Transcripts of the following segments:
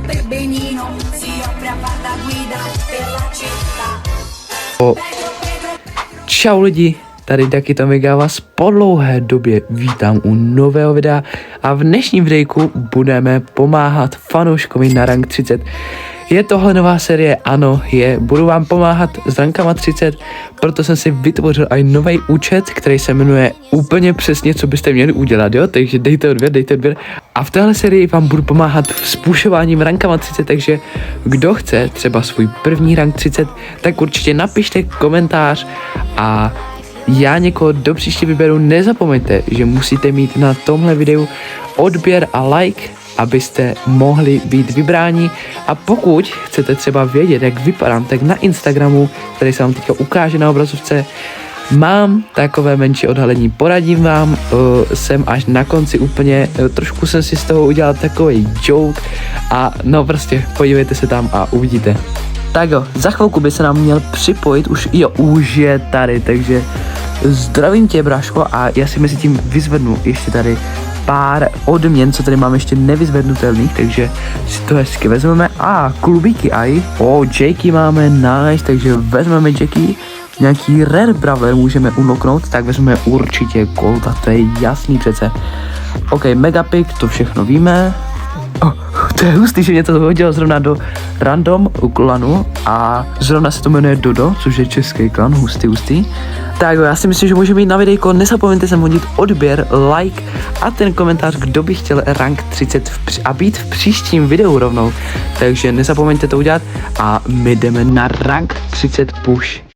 Benino si offre a far da guida per la città. Čau lidi, tady Daky Tomiga vás po dlouhé době vítám u nového videa a v dnešním videjku budeme pomáhat fanouškovi na rank 30. Je tohle nová série? Ano, budu vám pomáhat s rankama 30, proto jsem si vytvořil i nový účet, který se jmenuje úplně přesně, co byste měli udělat, jo, takže dejte odběr. A v téhle sérii vám budu pomáhat s pušováním rankama 30, takže kdo chce třeba svůj první rank 30, tak určitě napište komentář a já někoho do příště vyberu. Nezapomeňte, že musíte mít na tomhle videu odběr a like, abyste mohli být vybráni. A pokud chcete třeba vědět, jak vypadám, tak na Instagramu, který se vám teďka ukáže na obrazovce, mám takové menší odhalení, poradím vám, jsem až na konci úplně, trošku jsem si z toho udělal takový joke a no prostě podívejte se tam a uvidíte. Tak jo, za chvilku by se nám měl připojit, už je tady, takže zdravím tě, bráško, a já si mezi tím vyzvednu ještě tady pár odměn, co tady máme ještě nevyzvednutelných, takže si to hezky vezmeme. Klubíky aj, Jakey máme, nice, takže vezmeme Jakey. Nějaký Rare Brawler můžeme unlocknout, tak vezmeme určitě Colta, to je jasný přece. OK, Megapick, to všechno víme. To je hustý, že mě to hodilo zrovna do random klanu a zrovna se to jmenuje Dodo, což je český klan, hustý. Tak jo, já si myslím, že můžeme jít na videjko, nezapomeňte sem hodit odběr, like a ten komentář, kdo by chtěl rank 30 a být v příštím videu rovnou. Takže nezapomeňte to udělat a my jdeme na rank 30 push.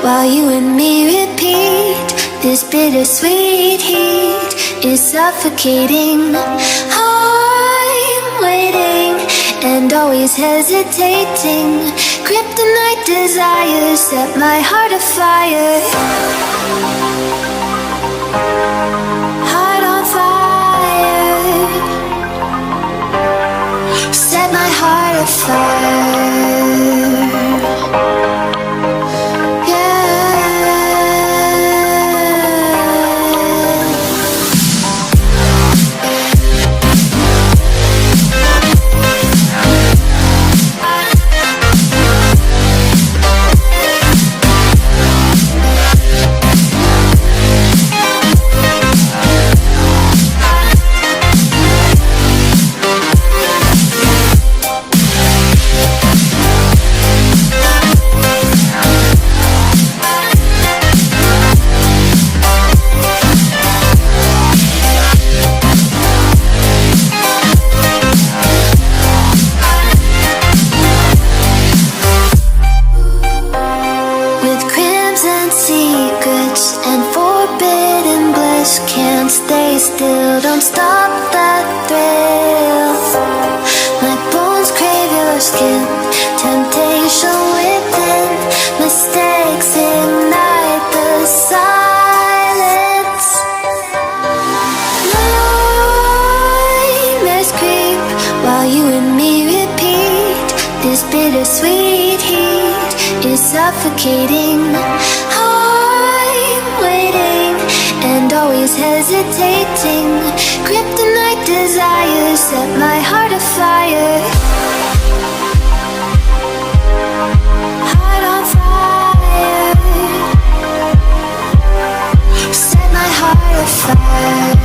while you and me repeat. This bittersweet heat is suffocating. I'm waiting and always hesitating. Kryptonite desires set my heart afire. Heart on fire. Set my heart afire. Stay still, don't stop that thrill. My bones crave your skin, temptation within. Mistakes ignite the silence. Nightmares creep while you and me repeat. This bittersweet heat is suffocating. I'm waiting and always hesitating. Kryptonite desires set my heart afire. Heart on fire. Set my heart afire.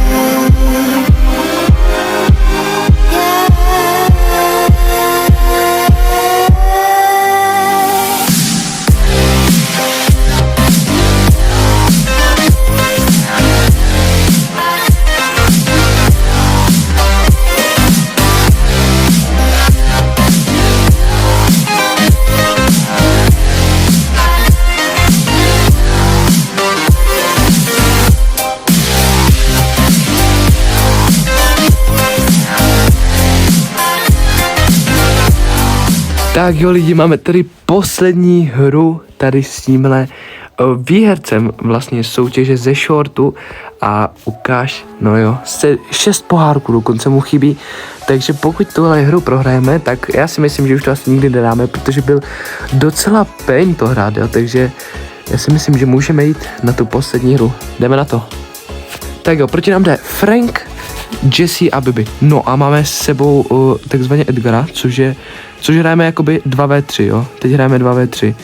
Yeah. Tak jo lidi, máme tady poslední hru tady s tímhle výhercem vlastně soutěže ze shortu a ukáž, no jo, 6 pohárků dokonce mu chybí, takže pokud tohle hru prohrajeme, tak já si myslím, že už to asi nikdy nedáme, protože byl docela pain to hrát, jo, takže já si myslím, že můžeme jít na tu poslední hru, jdeme na to. Tak jo, proti nám jde Frank, Jesse a Bibi. No a máme s sebou takzvaně Edgara, což hrajeme jakoby 2v3, jo. Teď hrajeme 2v3.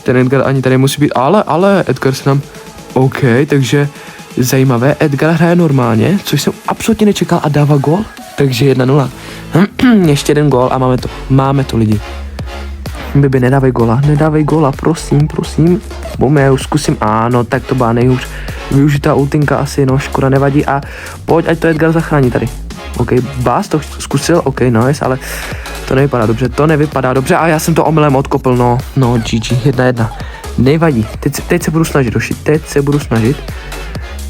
Ten Edgar ani tady musí být, ale Edgar se nám... OK, takže zajímavé. Edgar hraje normálně, což jsem absolutně nečekal a dává gól. Takže 1-0. Ještě jeden gól a máme to lidi. Bibi, nedávej góla, prosím. Bum, já už zkusím, ano, tak to byla nejhůř využitá ultinka asi, no, škoda, nevadí a pojď, ať to Edgar zachrání tady. OK, Bás to zkusil, OK, nice, ale to nevypadá dobře a já jsem to omylem odkopl, no, GG, 1-1. Nevadí, teď se budu snažit,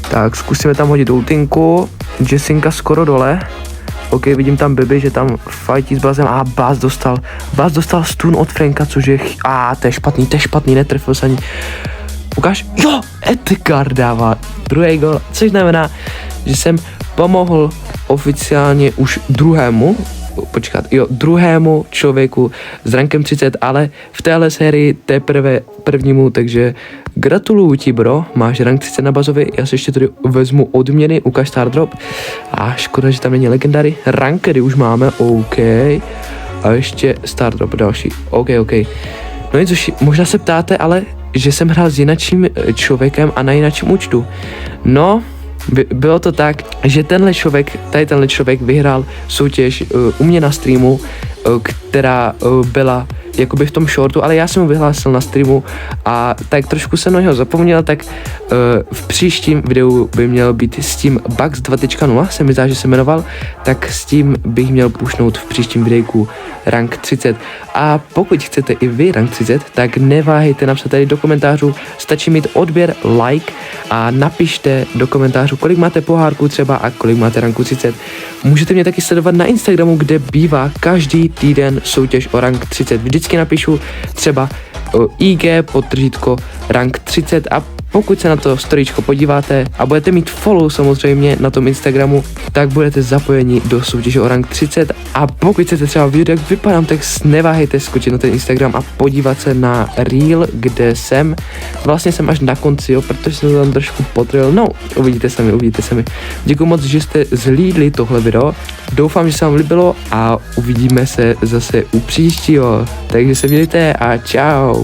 Tak, zkusíme tam hodit ultinku, Jessinka skoro dole. OK, vidím tam Bibi, že tam fightí s Bazem a Baz dostal stun od Franka, což je... to je špatný, netrefil se ani. Ukáž, jo, Edgar dává druhý gol, což znamená, že jsem pomohl oficiálně už druhému člověku s rankem 30, ale v téhle sérii teprve prvnímu, takže gratuluju ti, bro, máš rank 30 na Bazovi, já si ještě tady vezmu odměny, ukáž Star Drop, a škoda, že tam není legendary, rankery už máme, OK, a ještě Star Drop další, OK, no nic, možná se ptáte, ale že jsem hrál s jinakším člověkem a na jinakším účtu, no, bylo to tak, že tenhle člověk vyhrál soutěž u mě na streamu, která byla jakoby v tom shortu, ale já jsem ho vyhlásil na streamu a tak trošku jsem na něho zapomněl, tak v příštím videu by měl být s tím Bugs 2.0, se mi zdá, že se jmenoval, tak s tím bych měl pušnout v příštím videjku rank 30. A pokud chcete i vy rank 30, tak neváhejte napsat tady do komentářů, stačí mít odběr, like a napište do komentářů, kolik máte pohárků třeba a kolik máte ranku 30. Můžete mě taky sledovat na Instagramu, kde bývá každý týden soutěž o rank 30. Vždycky napíšu třeba IG _ rank 30 a pokud se na to storyčko podíváte a budete mít follow samozřejmě na tom Instagramu, tak budete zapojeni do soutěže o rank 30 a pokud chcete třeba vidět, jak vypadám, tak neváhejte skočit na ten Instagram a podívat se na reel, kde jsem. Vlastně jsem až na konci, jo, protože jsem tam trošku potřeboval. No, uvidíte sami. Děkuji moc, že jste zhlídli tohle video. Doufám, že se vám líbilo a uvidíme se zase u příštího. Takže se mějte a čau.